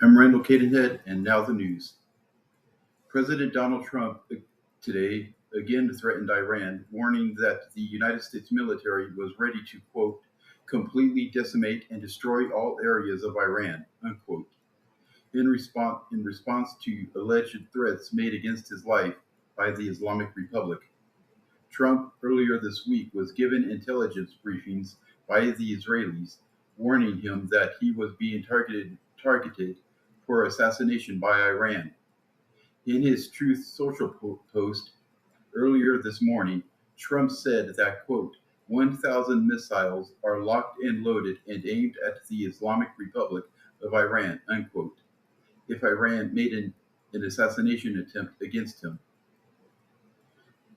I'm Randall Cadenhead, and now the news. President Donald Trump today again threatened Iran, warning that the United States military was ready to, quote, completely decimate and destroy all areas of Iran, unquote, in response to alleged threats made against his life by the Islamic Republic. Trump earlier this week was given intelligence briefings by the Israelis, warning him that he was being targeted for assassination by Iran. In his Truth Social post earlier this morning, Trump said that, quote, 1,000 missiles are locked and loaded and aimed at the Islamic Republic of Iran, unquote, if Iran made an assassination attempt against him.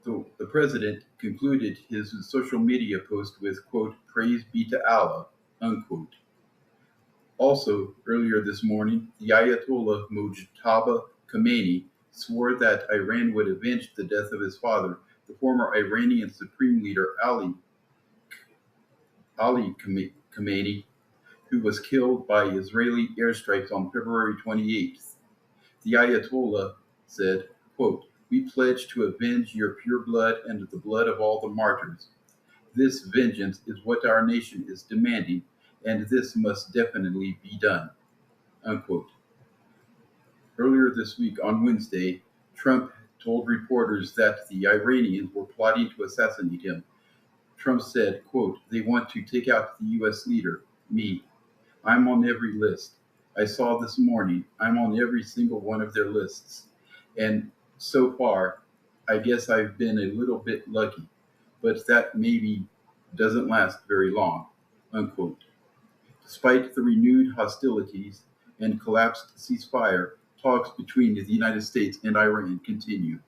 The president concluded his social media post with, quote, praise be to Allah, unquote. Also, earlier this morning, the Ayatollah Mujtaba Khamenei swore that Iran would avenge the death of his father, the former Iranian Supreme Leader Ali Khamenei, who was killed by Israeli airstrikes on February 28th. The Ayatollah said, quote, we pledge to avenge your pure blood and the blood of all the martyrs. This vengeance is what our nation is demanding, and this must definitely be done, unquote. Earlier this week, on Wednesday, Trump told reporters that the Iranians were plotting to assassinate him. Trump said, quote, they want to take out the U.S. leader, me. I'm on every list. I saw this morning, I'm on every single one of their lists. And so far, I guess I've been a little bit lucky, but that maybe doesn't last very long, unquote. Despite the renewed hostilities and collapsed ceasefire, talks between the United States and Iran continue.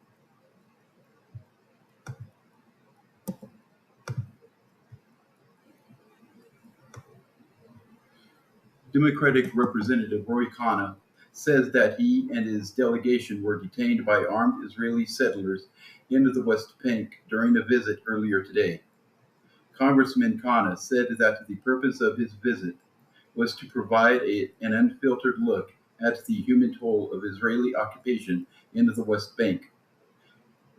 Democratic Representative Roy Khanna says that he and his delegation were detained by armed Israeli settlers into the West Bank during a visit earlier today. Congressman Khanna said that the purpose of his visit was to provide an unfiltered look at the human toll of Israeli occupation into the West Bank.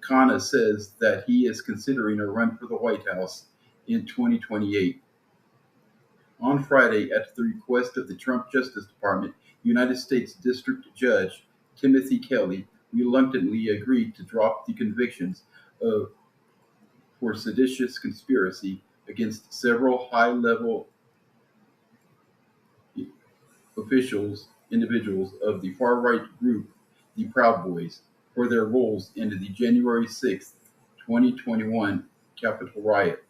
Khanna says that he is considering a run for the White House in 2028. On Friday, at the request of the Trump Justice Department, United States District Judge Timothy Kelly reluctantly agreed to drop the convictions for seditious conspiracy against several high-level individuals of the far-right group, the Proud Boys, for their roles in the January 6, 2021 Capitol riot.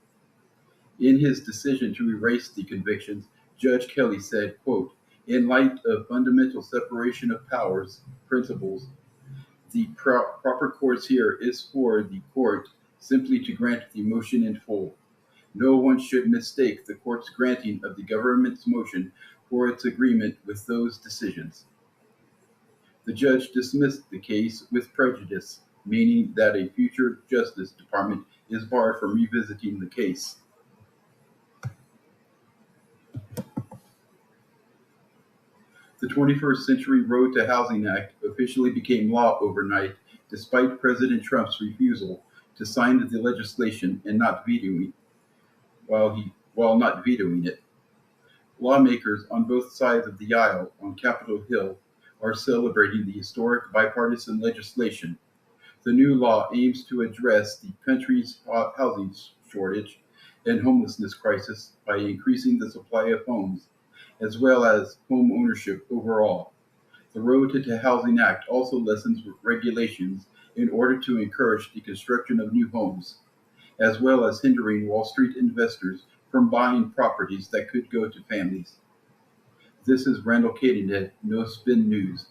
In his decision to erase the convictions, Judge Kelly said, quote, in light of fundamental separation of powers principles, the proper course here is for the court simply to grant the motion in full. No one should mistake the court's granting of the government's motion for its agreement with those decisions. The judge dismissed the case with prejudice, meaning that a future Justice Department is barred from revisiting the case. The 21st Century Road to Housing Act officially became law overnight, despite President Trump's refusal to sign the legislation and not vetoing while not vetoing it. Lawmakers on both sides of the aisle on Capitol Hill are celebrating the historic bipartisan legislation. The new law aims to address the country's housing shortage and homelessness crisis by increasing the supply of homes, as well as home ownership overall. The Road to Housing Act also lessens regulations in order to encourage the construction of new homes, as well as hindering Wall Street investors from buying properties that could go to families. This is Randall Cadenhead, No Spin News.